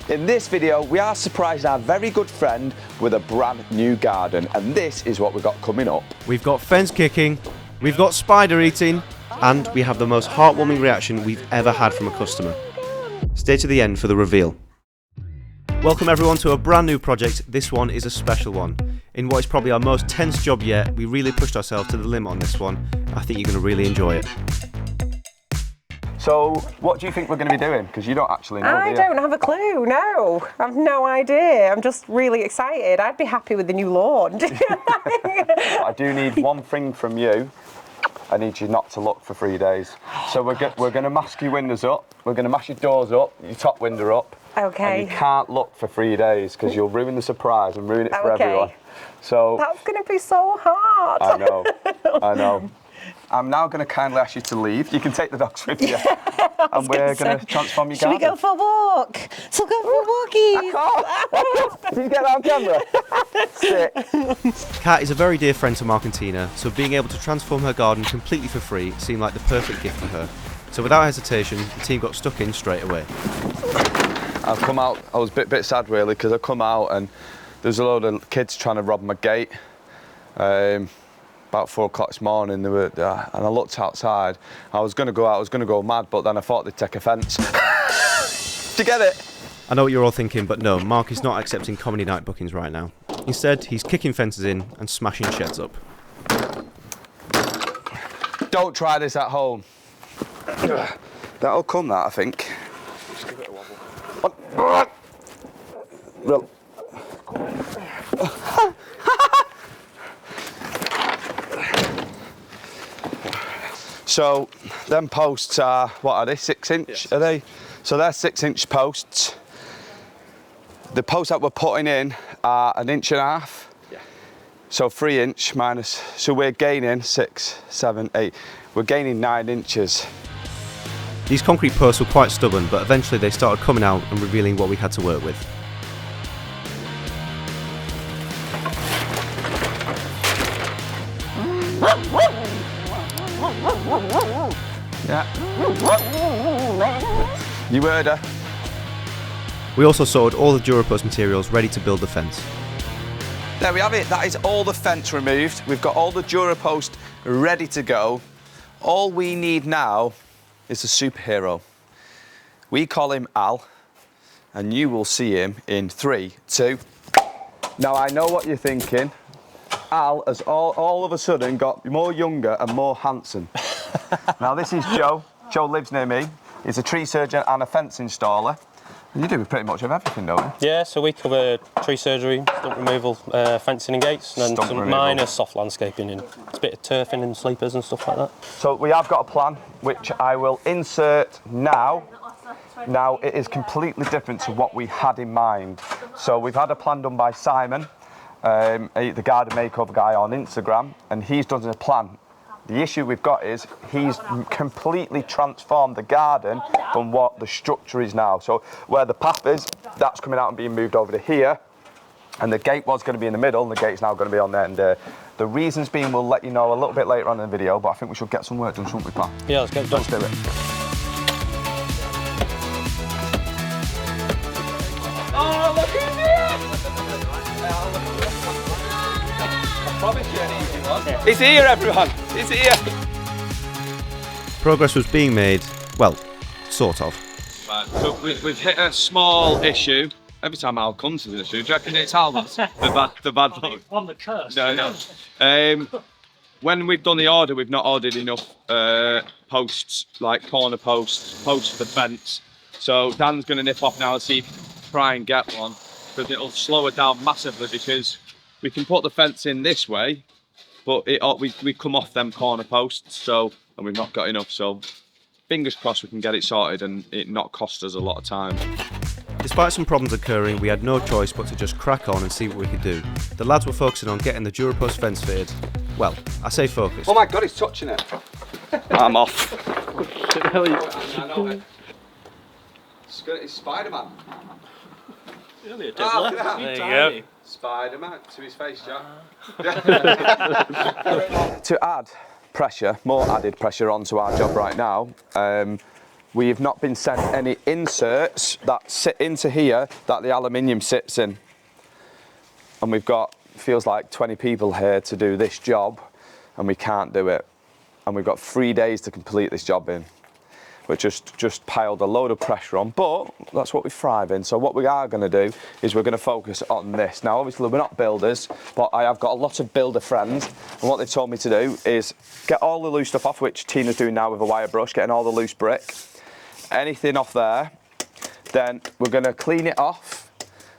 In this video, we are surprising our very good friend with a brand new garden, and this is what we've got coming up. We've got fence kicking, we've got spider eating, and we have the most heartwarming reaction we've ever had from a customer. Stay to the end for the reveal. Welcome everyone to a brand new project. This one is a special one. In what is probably our most tense job yet, we really pushed ourselves to the limit on this one. I think you're going to really enjoy it. So, what do you think we're going to be doing? Because you don't actually know, do you? I don't have a clue, no. I have no idea. I'm just really excited. I'd be happy with the new lawn. I do need one thing from you. I need you not to look for 3 days. So we're going to mask your windows up, we're going to mash your doors up, your top window up. Okay. And you can't look for 3 days because you'll ruin the surprise and ruin it for everyone. So that's going to be so hard. I know, I know. I'm now going to kindly ask you to leave. You can take the dogs with you. And we're going to transform your garden. Should we go for a walk? So go for a walkie. I can't. Can you get that on camera? Sick. Kat is a very dear friend to Mark and Tina, so being able to transform her garden completely for free seemed like the perfect gift for her. So without hesitation, the team got stuck in straight away. I've come out, I was a bit sad really, because I've come out and there's a load of kids trying to rob my gate. About 4 o'clock this morning, and I looked outside. I was going to go out, I was going to go mad, but then I thought they'd take offence. Did you get it? I know what you're all thinking, but no, Mark is not accepting comedy night bookings right now. Instead, he's kicking fences in and smashing sheds up. Don't try this at home. That'll come, that, I think. Just give it a wobble. Well. So, them posts are, what are they, 6 inch, yes. Are they? So they're 6-inch posts. The posts that we're putting in are 1.5 inches. Yeah. So 3 inch minus, so we're gaining 6, 7, 8. We're gaining 9 inches. These concrete posts were quite stubborn, but eventually they started coming out and revealing what we had to work with. Yeah. You heard her. We also sorted all the DuraPost materials ready to build the fence. There we have it. That is all the fence removed. We've got all the DuraPost ready to go. All we need now is a superhero. We call him Al, and you will see him in 3, 2. Now I know what you're thinking. Al has all of a sudden got more younger and more handsome. Now this is Joe. Joe lives near me. He's a tree surgeon and a fence installer. You do pretty much of everything, don't you? Yeah, so we cover tree surgery, stump removal, fencing and gates, and then some minor soft landscaping and a bit of turfing and sleepers and stuff like that. So we have got a plan, which I will insert now. Now it is completely different to what we had in mind. So we've had a plan done by Simon, the garden makeover guy on Instagram, and he's done a plan. The issue we've got is he's completely transformed the garden from what the structure is now. So where the path is, that's coming out and being moved over to here. And the gate was going to be in the middle, and the gate's now going to be on there. And the reasons being, we'll let you know a little bit later on in the video, but I think we should get some work done, shouldn't we, Pat? Yeah, let's get it done. Let's do it. Oh, look who's here! I promise you an easy one. He's here, everyone. He's here. Progress was being made, well, sort of. Right, so we've hit a small issue. Every time Al comes to the issue, do you reckon it's Al that's the bad luck? On the curse. No. When we've done the order, we've not ordered enough posts, like corner posts for the fence. So Dan's going to nip off now and see if he can try and get one, because it'll slow it down massively, because we can put the fence in this way, but we come off them corner posts, and we've not got enough. So fingers crossed we can get it sorted and it not cost us a lot of time. Despite some problems occurring, we had no choice but to just crack on and see what we could do. The lads were focusing on getting the DuraPost fence fitted. Well, I say focused. Oh my God, he's touching it. I'm off. It's Spider-Man. Really a diddler. There you go. Spider-Man to his face, Jack. To add pressure, more added pressure onto our job right now, we have not been sent any inserts that sit into here that the aluminium sits in. And we've got, feels like 20 people here to do this job, and we can't do it. And we've got 3 days to complete this job in. We've just piled a load of pressure on, but that's what we thrive in. So what we are going to do is we're going to focus on this. Now, obviously, we're not builders, but I have got a lot of builder friends, and what they've told me to do is get all the loose stuff off, which Tina's doing now with a wire brush, getting all the loose brick, anything off there. Then we're going to clean it off,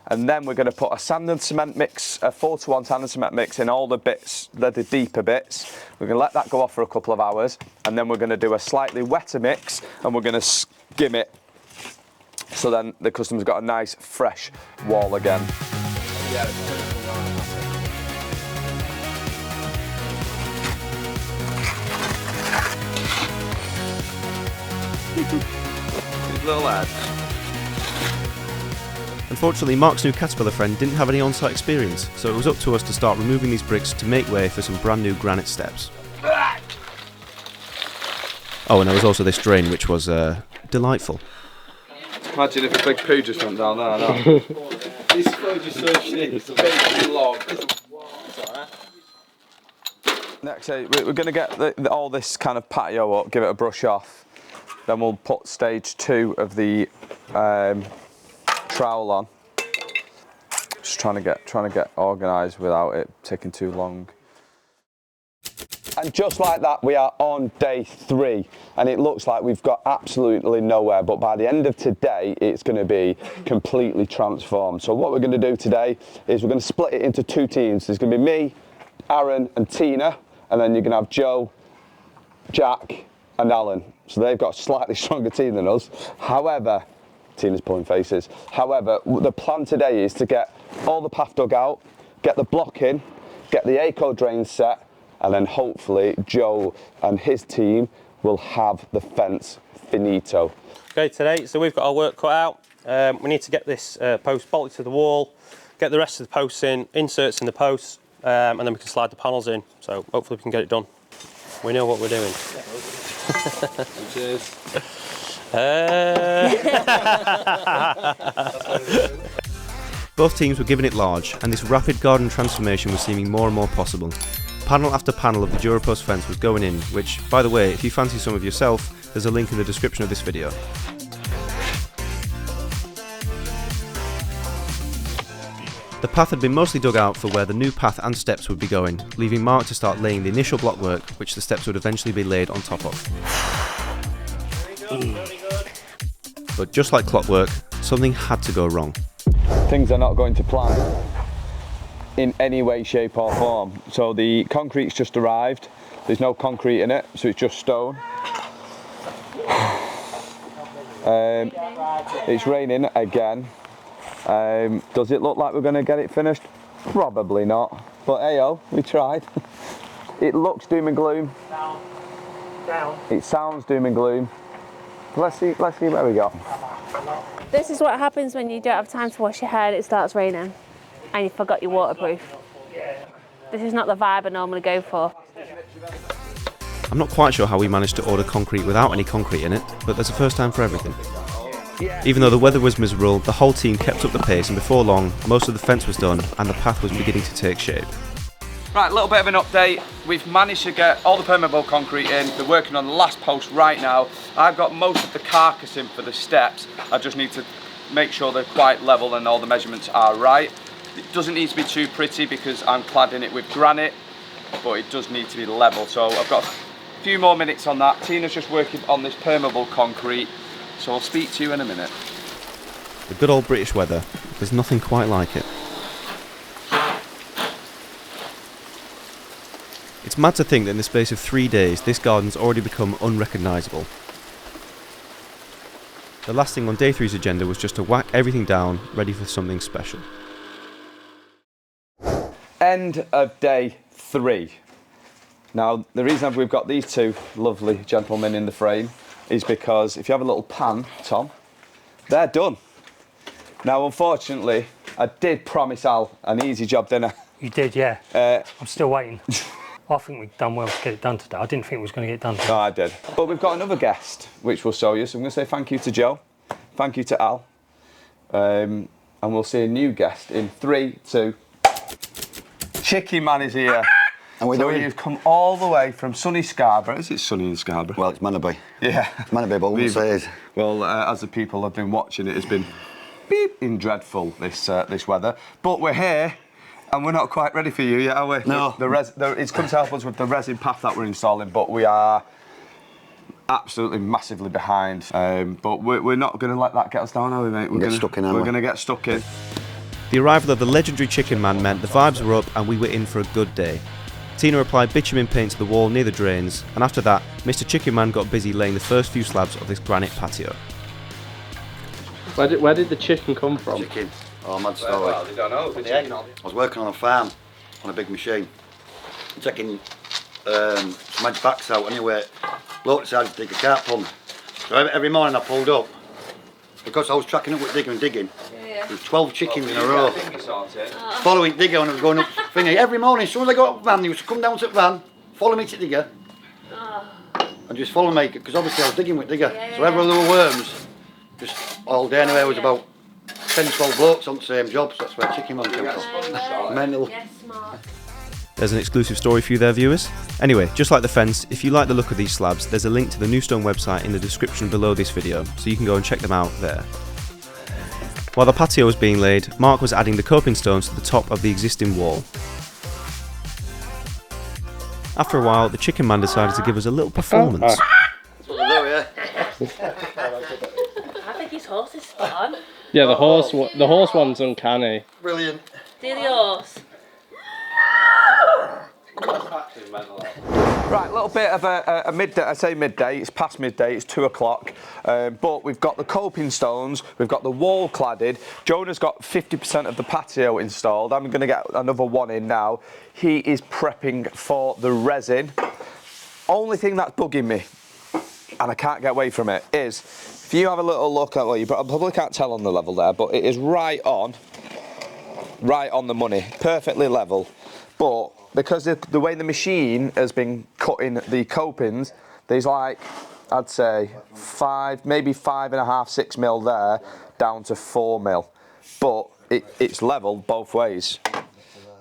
and then we're going to put a sand and cement mix, a 4-to-1 sand and cement mix in all the bits, the deeper bits. We're going to let that go off for a couple of hours, and then we're going to do a slightly wetter mix, and we're going to skim it, so then the customer's got a nice fresh wall again. These little lads. Unfortunately, Mark's new Caterpillar friend didn't have any on-site experience, so it was up to us to start removing these bricks to make way for some brand new granite steps. Oh, and there was also this drain, which was delightful. Imagine if a big poo just went down there. No. This road is so shit. It's a big log. Next, we're going to get all this kind of patio up, give it a brush off. Then we'll put stage 2 of the trowel on. Just trying to get organised without it taking too long. And just like that, we are on day 3, and it looks like we've got absolutely nowhere, but by the end of today, it's going to be completely transformed. So what we're going to do today is we're going to split it into 2 teams. There's going to be me, Aaron and Tina, and then you're going to have Joe, Jack and Alan. So they've got a slightly stronger team than us. However, Tina's pulling faces. However, the plan today is to get all the path dug out, get the block in, get the ACO drain set, and then hopefully Joe and his team will have the fence finito. Okay, today, so we've got our work cut out. We need to get this post bolted to the wall, get the rest of the posts in, inserts in the posts, and then we can slide the panels in. So hopefully we can get it done. We know what we're doing. Cheers. Both teams were giving it large, and this rapid garden transformation was seeming more and more possible. Panel after panel of the Durapost fence was going in, which, by the way, if you fancy some of yourself, there's a link in the description of this video. The path had been mostly dug out for where the new path and steps would be going, leaving Mark to start laying the initial blockwork, which the steps would eventually be laid on top of. But just like clockwork, something had to go wrong. Things are not going to plan in any way, shape or form. So the concrete's just arrived. There's no concrete in it, so it's just stone. It's raining again. Does it look like we're going to get it finished? Probably not. But heyo, we tried. It looks doom and gloom. Down. It sounds doom and gloom. Let's see where we go. This is what happens when you don't have time to wash your hair and it starts raining and you forgot your waterproof. This is not the vibe I normally go for. I'm not quite sure how we managed to order concrete without any concrete in it, but there's a first time for everything. Even though the weather was miserable, the whole team kept up the pace, and before long, most of the fence was done and the path was beginning to take shape. Right, a little bit of an update. We've managed to get all the permeable concrete in. They're working on the last post right now. I've got most of the carcass in for the steps. I just need to make sure they're quite level and all the measurements are right. It doesn't need to be too pretty because I'm cladding it with granite, but it does need to be level. So I've got a few more minutes on that. Tina's just working on this permeable concrete, so I'll speak to you in a minute. The good old British weather, there's nothing quite like it. It's mad to think that in the space of 3 days, this garden's already become unrecognisable. The last thing on day 3's agenda was just to whack everything down, ready for something special. End of day 3. Now, the reason we've got these two lovely gentlemen in the frame is because if you have a little pan, Tom, they're done. Now, unfortunately, I did promise Al an easy job dinner. You did, yeah. I'm still waiting. I think we've done well to get it done today. I didn't think it was going to get done today. No, I did. But we've got another guest, which we'll show you. So I'm going to say thank you to Joe, thank you to Al, and we'll see a new guest in 3, 2. Chicken Man is here. And we're So doing. he's come all the way from sunny Scarborough. Is it sunny in Scarborough? Well, it's meant to be. Yeah. It's meant to be, but I wouldn't say it is. Well, as the people have been watching, it has been beeping dreadful, this weather. But we're here, and we're not quite ready for you yet, are we? No. It's come to help us with the resin path that we're installing, but we are absolutely massively behind. But we're not going to let that get us down, are we, mate? We're Get stuck in, aren't we? We're going to get stuck in. The arrival of the legendary Chicken Man meant the vibes were up and we were in for a good day. Tina applied bitumen paint to the wall near the drains, and after that, Mr. Chicken Man got busy laying the first few slabs of this granite patio. Where did the chicken come from? Chicken. Oh, mad story. Well, they don't know. The chicken on. I was working on a farm on a big machine, taking some edge backs out anyway. Bloke decided to dig a carp pond. So every morning I pulled up, because I was tracking up with digger and digging. There was 12 chickens in a row. Following digger and I was going up thingy. Every morning, as soon as I got up the van, he used to come down to the van, follow me to digger, and just follow me, because obviously I was digging with digger. So wherever there were worms, just all day anyway, there was about 10, 12 blokes on the same job, so that's where Chicken Man came from. Mental. There's an exclusive story for you there, viewers. Anyway, just like the fence, if you like the look of these slabs, there's a link to the New Stone website in the description below this video, so you can go and check them out there. While the patio was being laid, Mark was adding the coping stones to the top of the existing wall. After a while, the Chicken Man decided to give us a little performance. That's what they do, yeah. I think his horse is spot on. Yeah, the horse one's uncanny. Brilliant. Do the horse. Right, a little bit of a midday. I say midday. It's past midday. It's 2 o'clock. But we've got the coping stones. We've got the wall cladded. Jonah's got 50% of the patio installed. I'm going to get another one in now. He is prepping for the resin. Only thing that's bugging me, and I can't get away from it, is if you have a little look at, well, you probably can't tell on the level there, but it is right on the money, perfectly level. But because of the way the machine has been cutting the copings, there's like, I'd say 5, maybe 5.5, 6 mil there, down to 4 mil. But it's level both ways.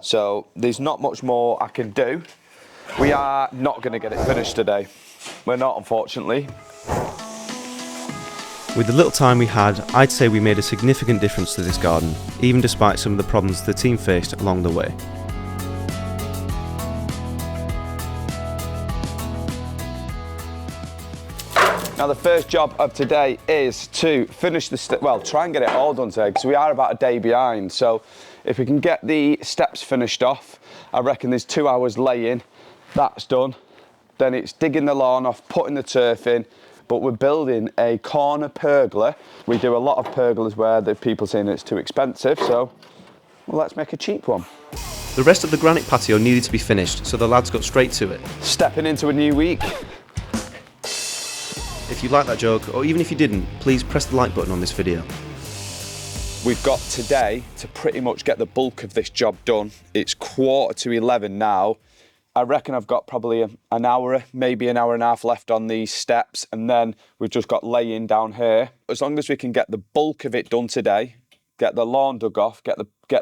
So there's not much more I can do. We are not going to get it finished today. We're not, unfortunately. With the little time we had, I'd say we made a significant difference to this garden, even despite some of the problems the team faced along the way. Now the first job of today is to finish try and get it all done today, because we are about a day behind. So if we can get the steps finished off, I reckon there's 2 hours laying, that's done. Then it's digging the lawn off, putting the turf in, but we're building a corner pergola. We do a lot of pergolas where the people saying it's too expensive, so well, let's make a cheap one. The rest of the granite patio needed to be finished, so the lads got straight to it. Stepping into a new week. If you like that joke, or even if you didn't, please press the like button on this video. We've got today to pretty much get the bulk of this job done. It's 11:15 now. I reckon I've got probably an hour, maybe an hour and a half left on these steps, and then we've just got laying down here. As long as we can get the bulk of it done today, get the lawn dug off, get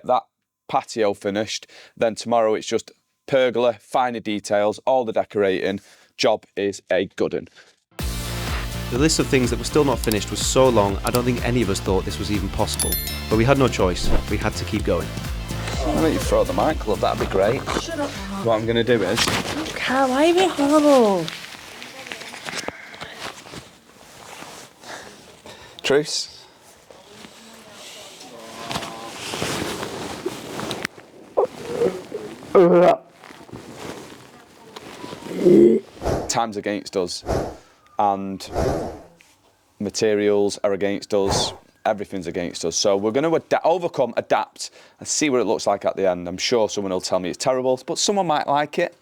that patio finished, then tomorrow it's just pergola, finer details, all the decorating. Job is a good one. The list of things that were still not finished was so long, I don't think any of us thought this was even possible. But we had no choice, we had to keep going. Why don't you throw the mic up, that'd be great. Shut up. What I'm going to do is... Carl, why are you being horrible? Truce. Time's against us, and materials are against us, everything's against us. So we're going to overcome, adapt, and see what it looks like at the end. I'm sure someone will tell me it's terrible, but someone might like it.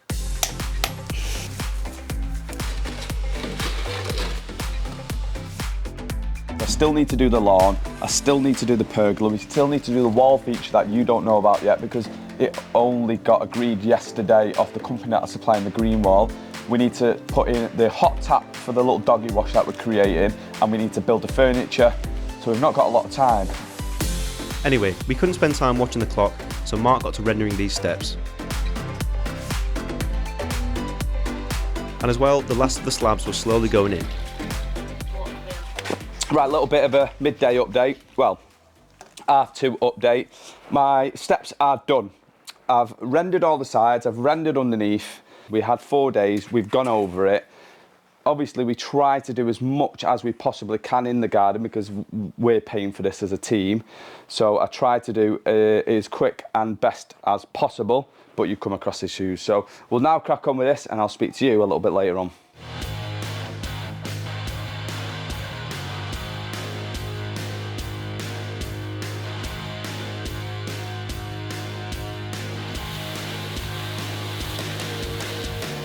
I still need to do the lawn, I still need to do the pergola, we still need to do the wall feature that you don't know about yet, because it only got agreed yesterday off the company that are supplying the green wall. We need to put in the hot tap for the little doggy wash that we're creating, and we need to build the furniture, so we've not got a lot of time. Anyway, we couldn't spend time watching the clock, so Mark got to rendering these steps. And as well, the last of the slabs were slowly going in. Right, a little bit of a midday update. Well, R2 update. My steps are done. I've rendered all the sides, I've rendered underneath. We had 4 days, we've gone over it. Obviously, we try to do as much as we possibly can in the garden because we're paying for this as a team. So I try to do as quick and best as possible, but you come across issues. So we'll now crack on with this and I'll speak to you a little bit later on.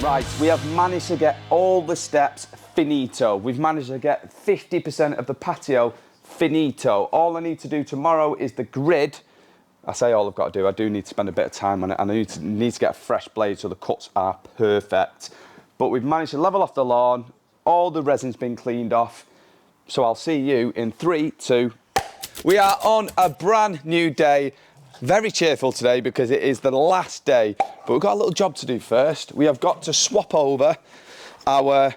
Right, we have managed to get all the steps finito. We've managed to get 50% of the patio finito. All I need to do tomorrow is the grid. I say all I've got to do, I do need to spend a bit of time on it, and I need to get a fresh blade so the cuts are perfect. But we've managed to level off the lawn, all the resin's been cleaned off. So I'll see you in 3, 2. We are on a brand new day. Very cheerful today because it is the last day, but we've got a little job to do first. We have got to swap over our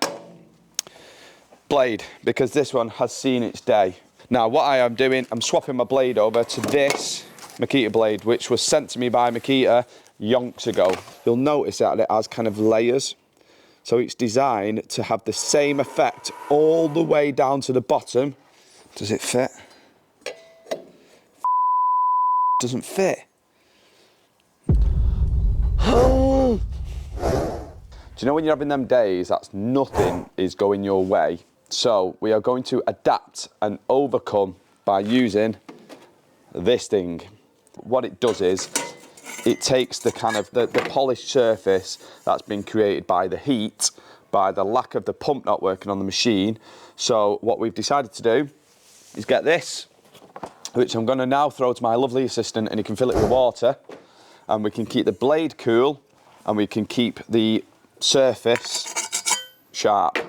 blade because this one has seen its day. Now what I am doing, I'm swapping my blade over to this Makita blade, which was sent to me by Makita yonks ago. You'll notice that it has kind of layers. So it's designed to have the same effect all the way down to the bottom. Does it fit? Doesn't fit. Do you know when you're having them days that's nothing is going your way? So we are going to adapt and overcome by using this thing. What it does is it takes the kind of the polished surface that's been created by the heat, by the lack of the pump not working on the machine. So what we've decided to do is get this, which I'm going to now throw to my lovely assistant, and he can fill it with water, and we can keep the blade cool and we can keep the surface sharp.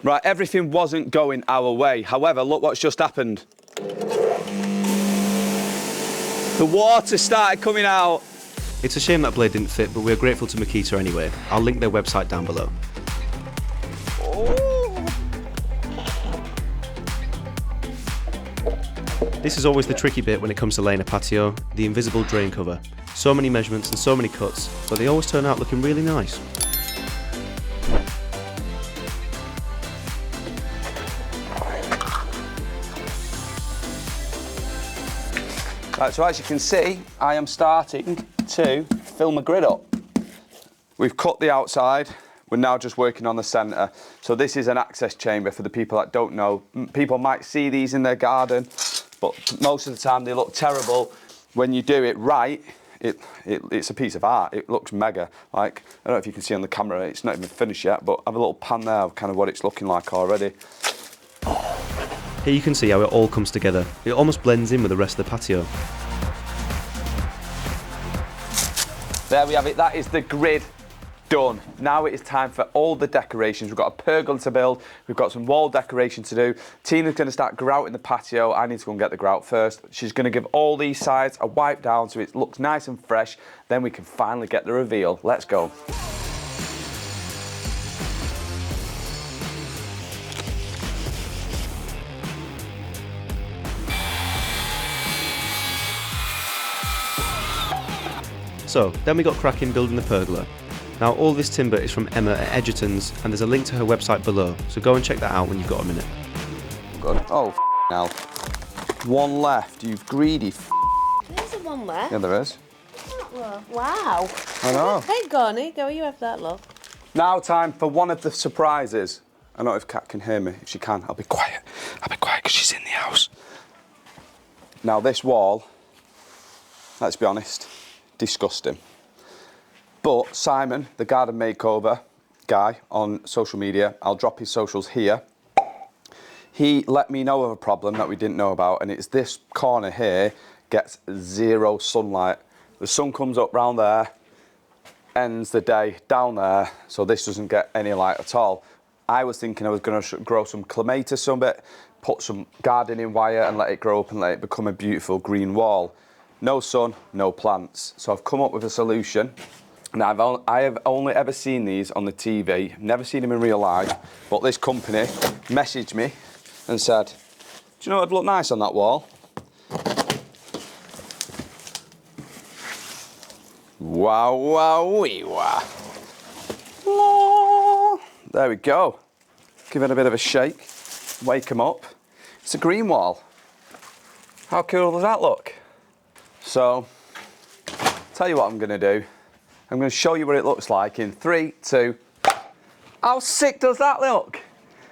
Right, everything wasn't going our way. However, look what's just happened. The water started coming out. It's a shame that blade didn't fit, but we're grateful to Makita anyway. I'll link their website down below. This is always the tricky bit when it comes to laying a patio, the invisible drain cover. So many measurements and so many cuts, but they always turn out looking really nice. Right, so as you can see, I am starting to fill my grid up. We've cut the outside, we're now just working on the centre. So this is an access chamber for the people that don't know. People might see these in their garden, but most of the time they look terrible. When you do it right, it's a piece of art. It looks mega. Like, I don't know if you can see on the camera, it's not even finished yet, but I have a little pan there of kind of what it's looking like already. Here you can see how it all comes together. It almost blends in with the rest of the patio. There we have it, that is the grid done. Now it is time for all the decorations. We've got a pergola to build, we've got some wall decoration to do. Tina's going to start grouting the patio. I need to go and get the grout first. She's going to give all these sides a wipe down so it looks nice and fresh. Then we can finally get the reveal. Let's go. So, then we got cracking building the pergola. Now all this timber is from Emma at Edgerton's, and there's a link to her website below, so go and check that out when you've got a minute. Good. Oh, hell. One left, you greedy There's a one left. Yeah, there is. Wow. I know. Hey, Garney, go, you have that, love. Now time for one of the surprises. I don't know if Kat can hear me. If she can, I'll be quiet. I'll be quiet because she's in the house. Now this wall, let's be honest, disgusting. But Simon, the garden makeover guy on social media, I'll drop his socials here. He let me know of a problem that we didn't know about, and it's this corner here gets zero sunlight. The sun comes up round there, ends the day down there, so this doesn't get any light at all. I was thinking I was going to grow some clematis some bit, put some gardening wire and let it grow up and let it become a beautiful green wall. No sun, no plants. So I've come up with a solution. Now I have only ever seen these on the TV, never seen them in real life, but this company messaged me and said, do you know what would look nice on that wall? Wow, wow, wee, wow. There we go. Give it a bit of a shake, wake them up. It's a green wall. How cool does that look? So, tell you what I'm gonna do. I'm gonna show you what it looks like in 3, 2. How sick does that look?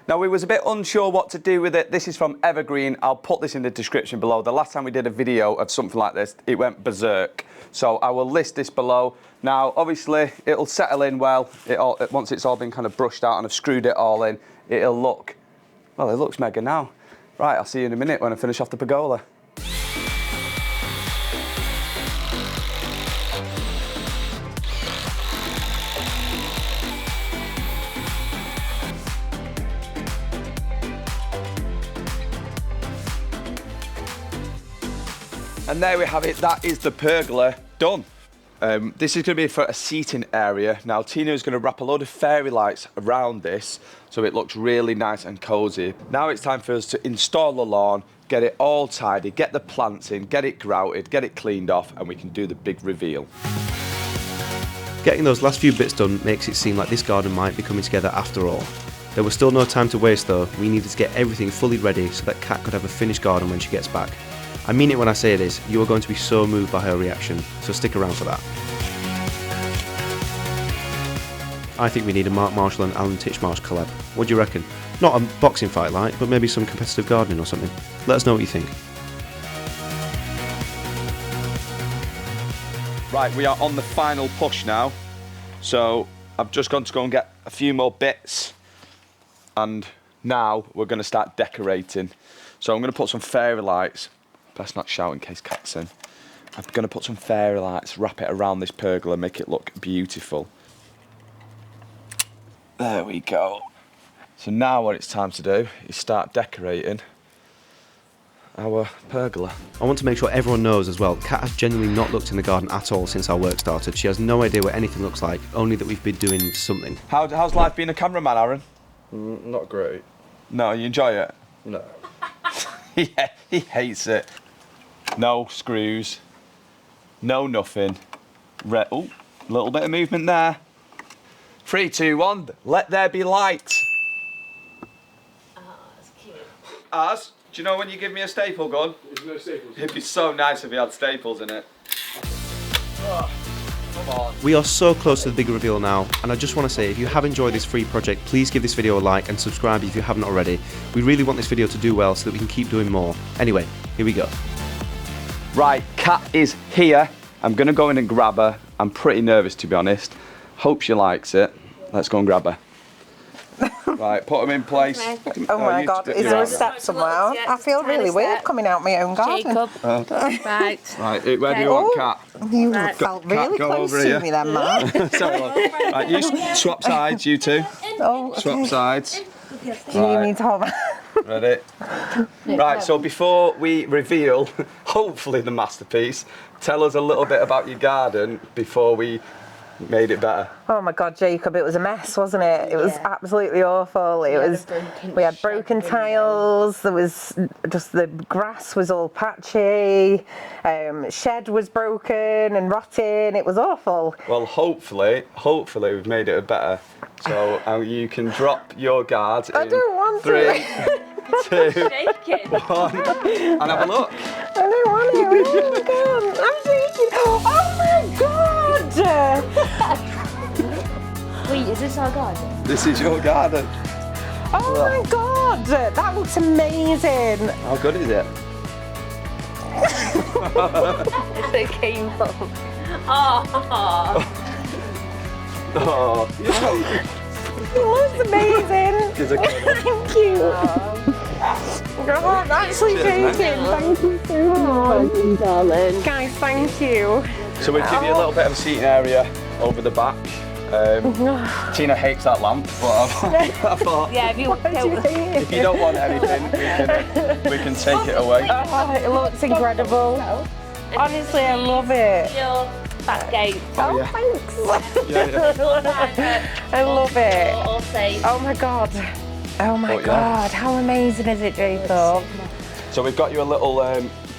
Now, we was a bit unsure what to do with it. This is from Evergreen. I'll put this in the description below. The last time we did a video of something like this, it went berserk. So I will list this below. Now, obviously, it'll settle in well. Once it's all been kind of brushed out and I've screwed it all in, it'll look, well, it looks mega now. Right, I'll see you in a minute when I finish off the pergola. And there we have it, that is the pergola done. This is going to be for a seating area. Now Tina is going to wrap a load of fairy lights around this so it looks really nice and cosy. Now it's time for us to install the lawn, get it all tidy, get the plants in, get it grouted, get it cleaned off, and we can do the big reveal. Getting those last few bits done makes it seem like this garden might be coming together after all. There was still no time to waste though. We needed to get everything fully ready so that Kat could have a finished garden when she gets back. I mean it when I say this, you are going to be so moved by her reaction, so stick around for that. I think we need a Mark Marshall and Alan Titchmarsh collab. What do you reckon? Not a boxing fight like, but maybe some competitive gardening or something. Let us know what you think. Right, we are on the final push now. So I've just gone to go and get a few more bits. And now we're going to start decorating. So I'm going to put some fairy lights. Best not shout in case Kat's in. I'm going to put some fairy lights, wrap it around this pergola, make it look beautiful. There we go. So now what it's time to do is start decorating our pergola. I want to make sure everyone knows as well, Kat has genuinely not looked in the garden at all since our work started. She has no idea what anything looks like, only that we've been doing something. How's life being a cameraman, Aaron? Not great. No, you enjoy it? No. Yeah, he hates it. No screws, no nothing. Oh, a little bit of movement there. 3, 2, 1, let there be light. Oh, that's cute. Az, do you know when you give me a staple gun? There's no staples. It'd be so nice if he had staples in it. Oh, come on. We are so close to the big reveal now, and I just want to say, if you have enjoyed this free project, please give this video a like and subscribe if you haven't already. We really want this video to do well so that we can keep doing more. Anyway, here we go. Right, Kat is here. I'm gonna go in and grab her. I'm pretty nervous, to be honest. Hope she likes it. Let's go and grab her. Right, put them in place. Oh my God, is there a step somewhere? I feel really weird coming out my own garden. Jacob. Right. Right, where do you want Kat? You felt really go close over to here. me then, Mark. Sorry, love. Right, you swap sides, you two. Oh, okay. Swap sides. Do you need to hold my... Ready? Right, so before we reveal, hopefully the masterpiece, tell us a little bit about your garden before we made it better. Oh my God, Jacob, it was a mess, wasn't it? It was absolutely awful. We had broken tiles, there was just, the grass was all patchy, shed was broken and rotting, it was awful. Well, hopefully we've made it better. So you can drop your guard in I don't want 3, 2, 1, and have a look. I don't want to. Oh my God, I'm shaking. Oh my God! Wait, is this our garden? This is your garden. Oh my God, that looks amazing. How good is it? It came from. Oh. Oh, It looks amazing. It's a Thank you. I'm actually Cheers, shaking. Thank you so much. Darling. Guys, thank you. So we give you a little bit of a seating area over the back. Tina hates that lamp, but I thought Yeah, if you if you don't want anything, we can take it away. Oh, it looks incredible. Honestly, I love it. your back gate. Oh, yeah. thanks. Yeah. I love it. All safe. Oh my god. Oh my Oh, yeah. god. How amazing is it, Jacob? So we've got you a little,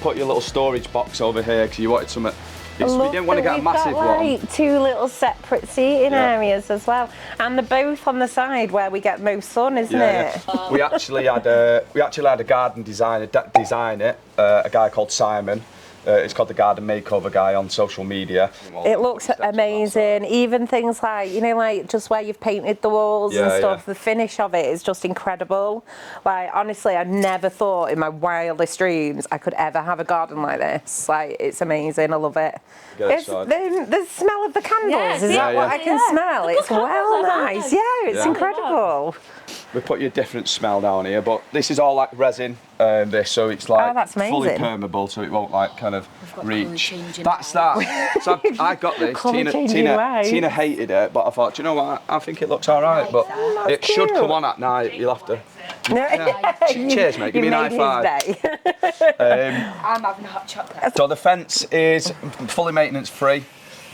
put your little storage box over here because you wanted something. We didn't want to get a massive got, one. like, 2 little separate seating Yeah. areas as well, and they're both on the side where we get most sun, isn't it? Yeah. We actually had a garden designer design it. A guy called Simon. It's called the Garden Makeover Guy on social media. It looks amazing. Even things like, you know, like just where you've painted the walls and Yeah, stuff, yeah. the finish of it is just incredible. Like, honestly, I never thought in my wildest dreams I could ever have a garden like this. Like, it's amazing. I love it. Get it It's started. the smell of the candles. Yeah, is yeah, that what yeah. I can smell? It's well nice. Yeah, it's Yeah. incredible. We put you a different smell down here, but this is all like resin. This, so it's like that's fully amazing. permeable, so it won't like kind of reach. changing That's that. So I got this. Colour changing lights. Tina hated it, but I thought, do you know what? I think it looks all right, but it should cute. come on at night. You'll have to. You- Cheers, mate. Give me you an high made his five. day. I'm having hot chocolate. So the fence is fully maintenance free.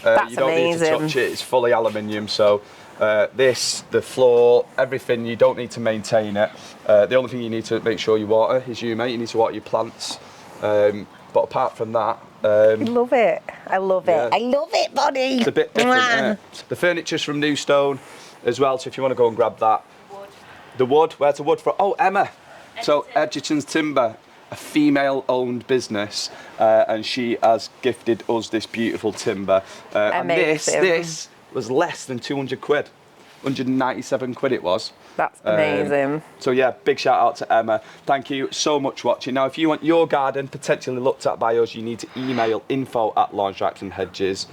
That's you don't need to amazing. touch it. It's fully aluminium. So the floor, everything, you don't need to maintain it. The only thing you need to make sure you water is you, mate. You need to water your plants. But apart from that, I love it. I love Yeah. it. I love it, buddy. it's a bit different. Mwah. Isn't it? The furniture's from New Stone as well. So if you want to go and grab that, the wood. Where's the wood from? Oh, Emma. So Edgerton's Timber, a female-owned business, and she has gifted us this beautiful timber. And Amazing. this was less than 200 quid. 197 quid it was. That's amazing. So yeah, big shout out to Emma. Thank you so much for watching. Now, if you want your garden potentially looked at by us, you need to email info@lawnstripes&hedges.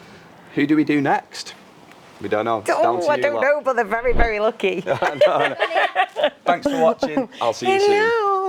Who do we do next? We don't know. It's down to I you don't lot. know, but they're very, very lucky. Thanks for watching. I'll see you soon. Hello.